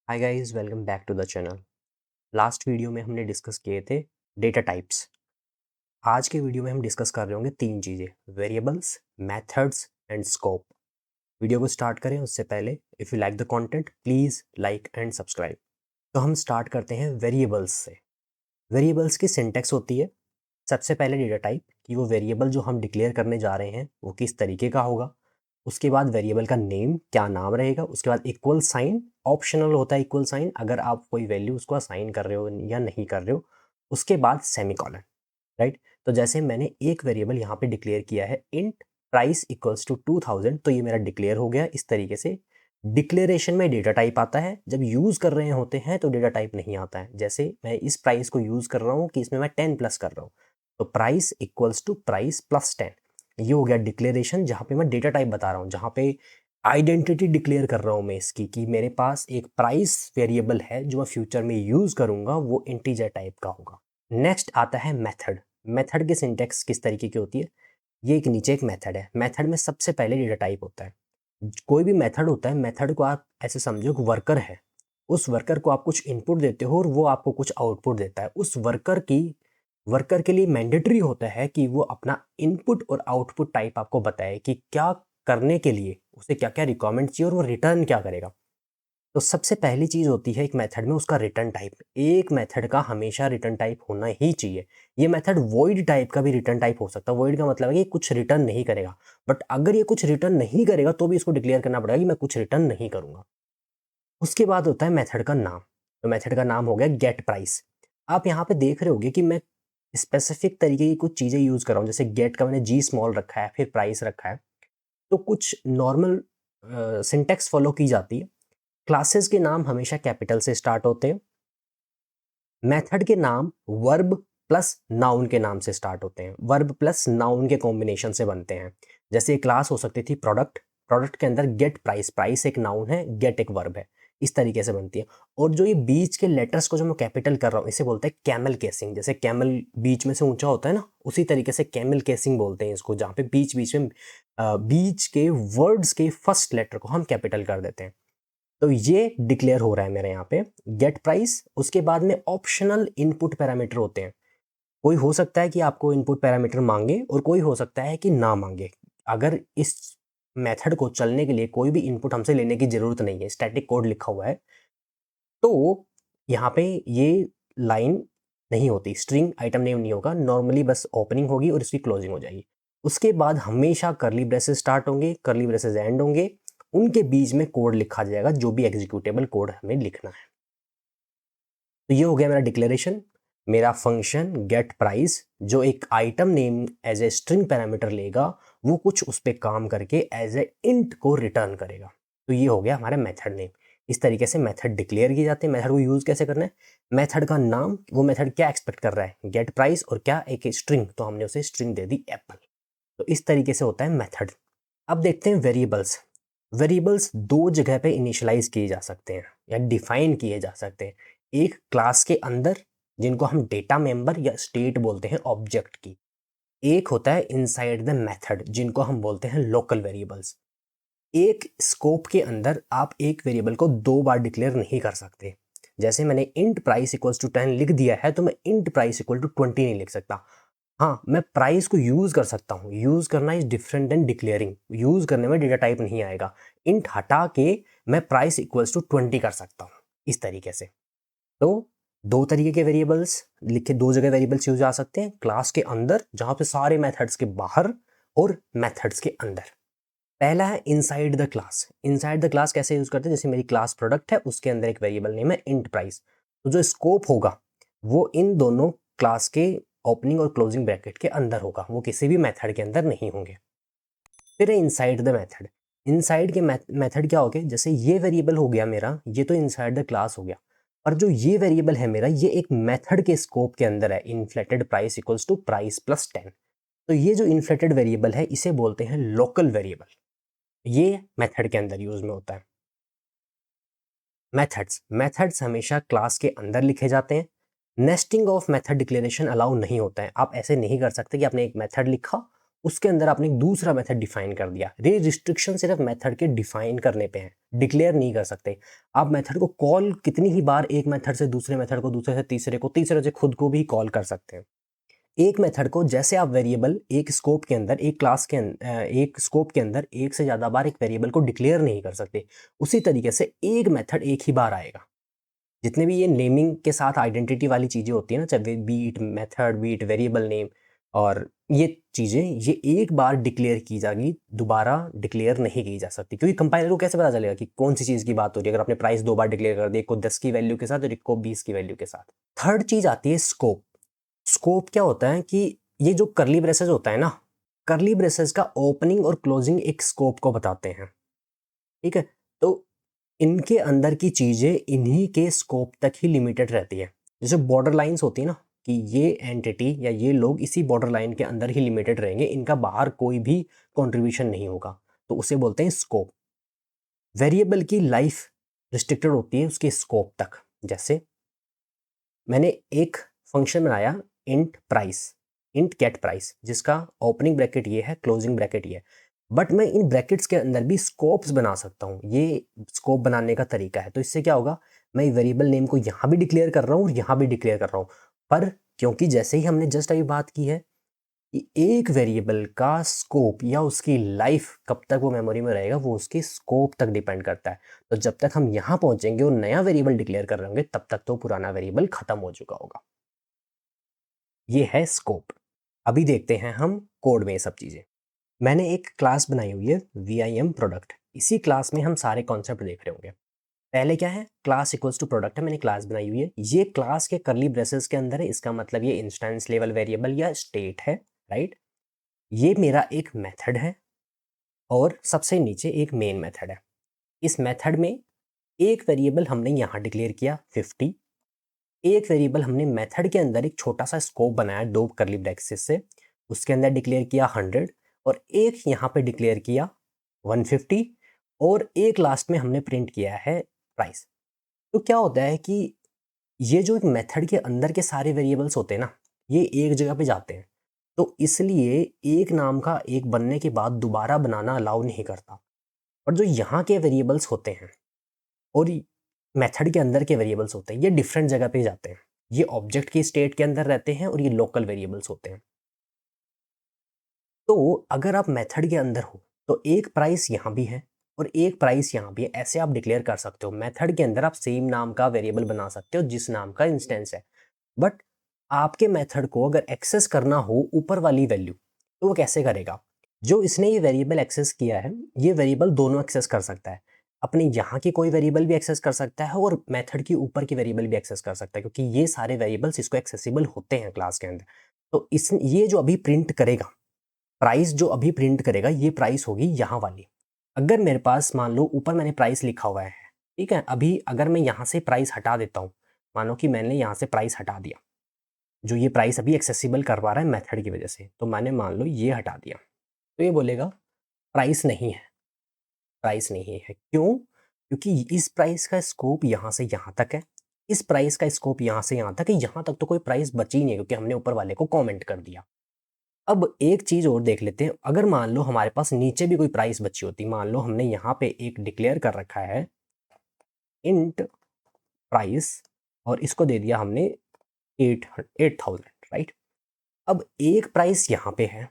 Hi guys, welcome back to the channel. Last video में हमने discuss किए थे डेटा टाइप्स। आज के वीडियो में हम डिस्कस कर रहे होंगे तीन चीज़ें, variables, methods and scope. Video को स्टार्ट करें उससे पहले if you like the content please like and subscribe. तो हम स्टार्ट करते हैं वेरिएबल्स से। वेरिएबल्स की सिंटैक्स होती है सबसे पहले डेटा टाइप कि वो वेरिएबल जो हम डिक्लेयर करने जा रहे हैं वो किस तरीके का होगा। उसके बाद वेरिएबल का नेम, क्या नाम रहेगा। उसके बाद इक्वल साइन, ऑप्शनल होता है इक्वल साइन अगर आप कोई वैल्यू उसको असाइन कर रहे हो या नहीं कर रहे हो। उसके बाद सेमीकोलन, राइट। तो जैसे मैंने एक वेरिएबल यहाँ पे डिक्लेयर किया है इंट प्राइस इक्वल्स टू 2000, तो ये मेरा डिक्लेयर हो गया। इस तरीके से डिक्लेरेशन में डेटा टाइप आता है, जब यूज़ कर रहे होते हैं तो डेटा टाइप नहीं आता है। जैसे मैं इस प्राइस को यूज़ कर रहा हूँ कि इसमें मैं 10 प्लस कर रहा हूँ, तो price equals to price plus 10, ये हो गया डिक्लेरेशन जहाँ पे मैं डेटा टाइप बता रहा हूँ, जहाँ पे आइडेंटिटी डिक्लेयर कर रहा हूँ मैं इसकी कि मेरे पास एक प्राइस वेरिएबल है जो मैं फ्यूचर में यूज़ करूँगा, वो इंटीजर टाइप का होगा। नेक्स्ट आता है मेथड। मेथड की सिंटेक्स किस तरीके की होती है, ये एक नीचे एक मेथड है। मेथड में सबसे पहले डेटा टाइप होता है। कोई भी मेथड होता है, मेथड को आप ऐसे समझो कि वर्कर है। उस वर्कर को आप कुछ इनपुट देते हो और वो आपको कुछ आउटपुट देता है। उस वर्कर के लिए मैंडेटरी होता है कि वो अपना इनपुट और आउटपुट टाइप आपको बताए कि क्या करने के लिए उसे क्या क्या रिक्वायरमेंट चाहिए और वो रिटर्न क्या करेगा। तो सबसे पहली चीज़ होती है एक मेथड में उसका रिटर्न टाइप। एक मेथड का हमेशा रिटर्न टाइप होना ही चाहिए। ये मेथड वॉइड टाइप का भी रिटर्न टाइप हो सकता है। वॉइड का मतलब है कि कुछ रिटर्न नहीं करेगा, बट अगर ये कुछ रिटर्न नहीं करेगा तो भी इसको डिक्लेयर करना पड़ेगा कि मैं कुछ रिटर्न नहीं करूंगा। उसके बाद होता है मेथड का नाम। तो मेथड का नाम हो गया गेट प्राइस। आप यहाँ पे देख रहे होगे कि मैं स्पेसिफिक तरीके की कुछ चीज़ें यूज़ कर रहा हूँ। जैसे गेट का मैंने जी स्मॉल रखा है, फिर प्राइस रखा है। तो कुछ नॉर्मल सिंटेक्स फॉलो की जाती है। क्लासेस के नाम हमेशा कैपिटल से स्टार्ट होते हैं। मेथड के नाम वर्ब प्लस नाउन के नाम से स्टार्ट होते हैं। वर्ब प्लस नाउन के कॉम्बिनेशन से बनते हैं। जैसे एक क्लास हो सकती थी प्रोडक्ट। प्रोडक्ट के अंदर गेट प्राइस, प्राइस एक नाउन है, गेट एक वर्ब है। इस तरीके से बनती है। और जो ये बीच के लेटर्स को जो मैं कैपिटल कर रहा हूँ इसे बोलते हैं कैमल केसिंग। जैसे कैमल बीच में से ऊंचा होता है ना, उसी तरीके से कैमल केसिंग बोलते हैं इसको, जहाँ पे बीच बीच में बीच के वर्ड्स के फर्स्ट लेटर को हम कैपिटल कर देते हैं। तो ये डिक्लेयर हो रहा है मेरे यहाँ पे गेट प्राइस। उसके बाद में ऑप्शनल इनपुट पैरामीटर होते हैं। कोई हो सकता है कि आपको इनपुट पैरामीटर मांगे और कोई हो सकता है कि ना मांगे। अगर इस मेथड को चलने के लिए कोई भी इनपुट हमसे लेने की जरूरत नहीं है, स्टैटिक कोड लिखा हुआ है, तो यहाँ पे ये लाइन नहीं होती, स्ट्रिंग आइटम नेम नहीं होगा। नॉर्मली बस ओपनिंग होगी और इसकी क्लोजिंग हो जाएगी। उसके बाद हमेशा करली ब्रेसेस स्टार्ट होंगे, करली ब्रेसेस एंड होंगे। उनके बीच में कोड लिखा जाएगा, जो भी एग्जीक्यूटेबल कोड हमें लिखना है। तो ये हो गया मेरा डिक्लेरेशन। मेरा फंक्शन गेट प्राइस जो एक item name as a string parameter लेगा, वो कुछ उस पर काम करके एज ए इंट को रिटर्न करेगा। तो ये हो गया हमारा मेथड नेम। इस तरीके से मेथड डिक्लेयर किए जाते हैं। मेथड को यूज कैसे करना है, मेथड का नाम, वो मेथड क्या एक्सपेक्ट कर रहा है, गेट प्राइस, और क्या एक स्ट्रिंग, तो हमने उसे स्ट्रिंग दे दी एप्पल। तो इस तरीके से होता है मेथड। अब देखते हैं वेरिएबल्स। वेरिएबल्स दो जगह पे इनिशियलाइज किए जा सकते हैं या डिफाइन किए जा सकते हैं। एक क्लास के अंदर, जिनको हम डेटा मेंबर या स्टेट बोलते हैं ऑब्जेक्ट की। एक होता है इनसाइड द मेथड, जिनको हम बोलते हैं लोकल वेरिएबल्स। एक स्कोप के अंदर आप एक वेरिएबल को दो बार डिक्लेयर नहीं कर सकते। जैसे मैंने इंट प्राइस इक्वल्स टू 10 लिख दिया है, तो मैं इंट प्राइस इक्वल टू 20 नहीं लिख सकता। हाँ, मैं प्राइस को यूज कर सकता हूँ। यूज करना is different than declaring. Use करने में डेटा टाइप नहीं आएगा। इंट हटा के मैं प्राइस इक्वल्स टू 20 कर सकता हूँ, इस तरीके से। तो दो तरीके के वेरिएबल्स लिखे, दो जगह वेरिएबल्स यूज आ सकते हैं, क्लास के अंदर जहां पे सारे मेथड्स के बाहर, और मेथड्स के अंदर। पहला है inside the class. Inside the class कैसे यूज करते हैं, जैसे मेरी क्लास प्रोडक्ट है, उसके अंदर एक वेरिएबल नेम है इंट प्राइस। तो जो स्कोप होगा वो इन दोनों क्लास के ओपनिंग और क्लोजिंग ब्रैकेट के अंदर होगा, वो किसी भी मेथड के अंदर नहीं होंगे। फिर है इनसाइड द मेथड। इनसाइड के मेथड क्या हो गए, जैसे ये वेरिएबल हो गया मेरा, ये तो इनसाइड द क्लास हो गया। और जो ये वेरिएबल है मेरा, ये एक मेथड के स्कोप के अंदर है। Inflated price equals to price plus 10। तो ये जो इन्फ्लेटेड वेरिएबल है इसे बोलते हैं लोकल वेरिएबल। ये मेथड के अंदर यूज में होता है। मेथड्स हमेशा क्लास के अंदर लिखे जाते हैं। Nesting of method declaration allow नहीं होता है। आप ऐसे नहीं कर सकते कि आपने एक मेथड लिखा, उसके अंदर आपने एक दूसरा मेथड डिफाइन कर दिया। ये रिस्ट्रिक्शन सिर्फ मेथड के डिफाइन करने पे है, डिक्लेयर नहीं कर सकते। आप मेथड को कॉल कितनी ही बार, एक मेथड से दूसरे मेथड को, दूसरे से तीसरे को, तीसरे से खुद को भी कॉल कर सकते हैं। एक मेथड को जैसे आप वेरिएबल एक स्कोप के अंदर, एक क्लास के एक स्कोप के अंदर एक से ज़्यादा बार एक वेरिएबल को डिक्लेयर नहीं कर सकते, उसी तरीके से एक मेथड एक ही बार आएगा। जितने भी ये नेमिंग के साथ आइडेंटिटी वाली चीज़ें होती है ना, चाहे be it method, be it variable name, और ये चीज़ें ये एक बार डिक्लेयर की जाएगी, दोबारा डिक्लेयर नहीं की जा सकती। क्योंकि कंपाइलर को कैसे पता चलेगा कि कौन सी चीज़ की बात हो रही है अगर आपने प्राइस 2 बार डिक्लेयर कर दी, एक को 10 की वैल्यू के साथ और एक को 20 की वैल्यू के साथ। थर्ड चीज़ आती है स्कोप। स्कोप क्या होता है कि ये जो करली ब्रेसेस होता है ना, करली ब्रेसेस का ओपनिंग और क्लोजिंग एक स्कोप को बताते हैं, ठीक है। तो इनके अंदर की चीज़ें इन्हीं के स्कोप तक ही लिमिटेड रहती है। जैसे बॉर्डर लाइंस होती है ना, कि ये एंटिटी या ये लोग इसी बॉर्डर लाइन के अंदर ही लिमिटेड रहेंगे, इनका बाहर कोई भी कंट्रीब्यूशन नहीं होगा, तो उसे बोलते हैं स्कोप। वेरिएबल की लाइफ रिस्ट्रिक्टेड होती है उसके स्कोप तक। जैसे मैंने एक फंक्शन बनाया int price, int get price, जिसका ओपनिंग ब्रैकेट ये है, क्लोजिंग ब्रैकेट ये है, बट मैं इन ब्रैकेट्स के अंदर भी स्कोप्स बना सकता हूँ। ये स्कोप बनाने का तरीका है। तो इससे क्या होगा, मैं वेरिएबल नेम को यहाँ भी डिक्लेयर कर रहा हूँ और यहाँ भी डिक्लेयर कर रहा हूँ, पर क्योंकि जैसे ही हमने जस्ट अभी बात की है कि एक वेरिएबल का स्कोप या उसकी लाइफ कब तक वो मेमोरी में रहेगा, वो उसके स्कोप तक डिपेंड करता है। तो जब तक हम यहाँ पहुंचेंगे और नया वेरिएबल डिक्लेयर कर रहे होंगे, तब तक तो पुराना वेरिएबल खत्म हो चुका होगा। ये है स्कोप। अभी देखते हैं हम कोड में ये सब चीज़ें। मैंने एक क्लास बनाई हुई है VIM प्रोडक्ट। इसी क्लास में हम सारे कॉन्सेप्ट देख रहे होंगे। पहले क्या है, क्लास इक्वल्स टू प्रोडक्ट है, मैंने क्लास बनाई हुई है। ये क्लास के करली ब्रेसेस के अंदर है, इसका मतलब ये इंस्टेंस लेवल वेरिएबल या स्टेट है, राइट। ये मेरा एक मेथड है और सबसे नीचे एक मेन मेथड है। इस मेथड में एक वेरिएबल हमने यहाँ डिक्लेयर किया 50, एक वेरिएबल हमने मेथड के अंदर एक छोटा सा स्कोप बनाया दो करली ब्रैकेट्स से, उसके अंदर डिक्लेयर किया 100, और एक यहाँ पे डिक्लेयर किया 150, और एक लास्ट में हमने प्रिंट किया है प्राइस। तो क्या होता है कि ये जो एक मेथड के अंदर के सारे वेरिएबल्स होते हैं ना, ये एक जगह पे जाते हैं, तो इसलिए एक नाम का एक बनने के बाद दोबारा बनाना अलाउ नहीं करता। और जो यहाँ के वेरिएबल्स होते हैं और मेथड के अंदर के वेरिएबल्स होते हैं, ये डिफरेंट जगह पे जाते हैं। ये ऑब्जेक्ट की स्टेट के अंदर रहते हैं और ये लोकल वेरिएबल्स होते हैं। तो अगर आप मेथड के अंदर हो तो एक प्राइस यहाँ भी है और एक प्राइस यहाँ भी है, ऐसे आप डिक्लेयर कर सकते हो। मेथड के अंदर आप सेम नाम का वेरिएबल बना सकते हो जिस नाम का इंस्टेंस है, बट आपके मेथड को अगर एक्सेस करना हो ऊपर वाली वैल्यू, तो वो कैसे करेगा? जो इसने ये वेरिएबल एक्सेस किया है, ये वेरिएबल दोनों एक्सेस कर सकता है। अपने यहाँ की कोई वेरिएबल भी एक्सेस कर सकता है और मेथड की ऊपर की वेरिएबल भी एक्सेस कर सकता है, क्योंकि ये सारे वेरिएबल्स इसको एक्सेसिबल होते हैं क्लास के अंदर। तो इस ये जो अभी प्रिंट करेगा प्राइस, जो अभी प्रिंट करेगा, ये प्राइस होगी यहाँ वाली। अगर मेरे पास मान लो ऊपर मैंने प्राइस लिखा हुआ है, ठीक है, अभी अगर मैं यहाँ से प्राइस हटा देता हूँ, मानो कि मैंने यहाँ से प्राइस हटा दिया, जो ये प्राइस अभी एक्सेसिबल करवा रहा है मेथड की वजह से, तो मैंने मान लो ये हटा दिया, तो ये बोलेगा प्राइस नहीं है, प्राइस नहीं है। क्यों? क्योंकि इस प्राइस का स्कोप यहाँ से यहाँ तक है, इस प्राइस का स्कोप यहाँ से यहाँ तक है, यहाँ तक तो कोई प्राइस बची नहीं है क्योंकि हमने ऊपर वाले को कमेंट कर दिया। अब एक चीज़ और देख लेते हैं, अगर मान लो हमारे पास नीचे भी कोई प्राइस बची होती, मान लो हमने यहाँ पे एक डिक्लेयर कर रखा है इंट प्राइस और इसको दे दिया हमने 8000, राइट। अब एक प्राइस यहाँ पे है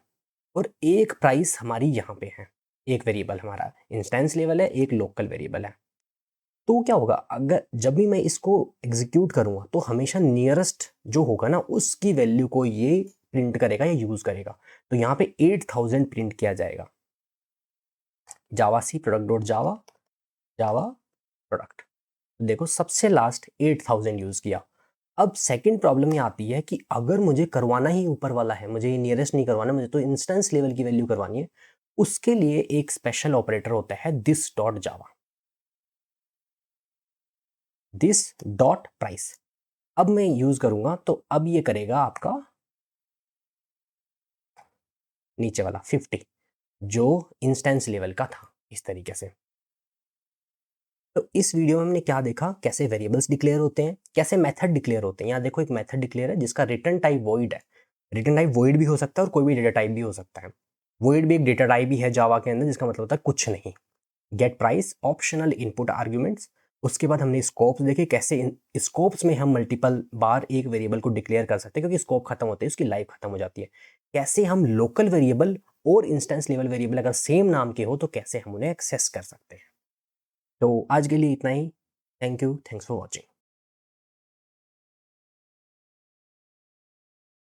और एक प्राइस हमारी यहाँ पे है, एक वेरिएबल हमारा इंस्टेंस लेवल है, एक लोकल वेरिएबल है। तो क्या होगा, अगर जब भी मैं इसको एग्जीक्यूट करूँगा तो हमेशा नियरेस्ट जो होगा ना उसकी वैल्यू को ये प्रिंट करेगा या यूज़ करेगा। तो यहाँ पे 8000 प्रिंट किया जाएगा, जावा सी प्रोडक्ट डॉट जावा जावा प्रोडक्ट। देखो सबसे लास्ट 8000 यूज़ किया। अब सेकंड प्रॉब्लम ये आती है कि अगर मुझे करवाना ही ऊपर वाला है, मुझे ये नियरेस्ट नहीं करवाना, मुझे तो इंस्टेंस लेवल की वैल्यू करवानी है, उसके लिए एक स्पेशल ऑपरेटर होता है this dot Java, this dot price. अब मैं यूज करूंगा तो अब ये करेगा आपका नीचे वाला 50 जो इंस्टेंस लेवल का था, इस तरीके से। तो इस वीडियो में हमने क्या देखा, कैसे वेरिएबल्स डिक्लेयर होते हैं, कैसे मेथड डिक्लेयर होते हैं। यहाँ देखो एक मेथड डिक्लेयर है जिसका रिटर्न टाइप वॉइड है। रिटर्न टाइप वॉइड भी हो सकता है और कोई भी डेटा टाइप भी हो सकता है। वॉइड भी एक डेटा टाइप ही है जावा के अंदर, जिसका मतलब होता है कुछ नहीं। Get price, optional input arguments. उसके बाद हमने स्कोप्स देखे, कैसे इन स्कोप्स में हम मल्टीपल बार एक वेरिएबल को डिक्लेयर कर सकते हैं, क्योंकि स्कोप खत्म होते हैं उसकी लाइफ खत्म हो जाती है। कैसे हम लोकल वेरिएबल और इंस्टेंस लेवल वेरिएबल अगर सेम नाम के हो तो कैसे हम उन्हें एक्सेस कर सकते हैं। तो आज के लिए इतना ही। Thank you, thanks for watching.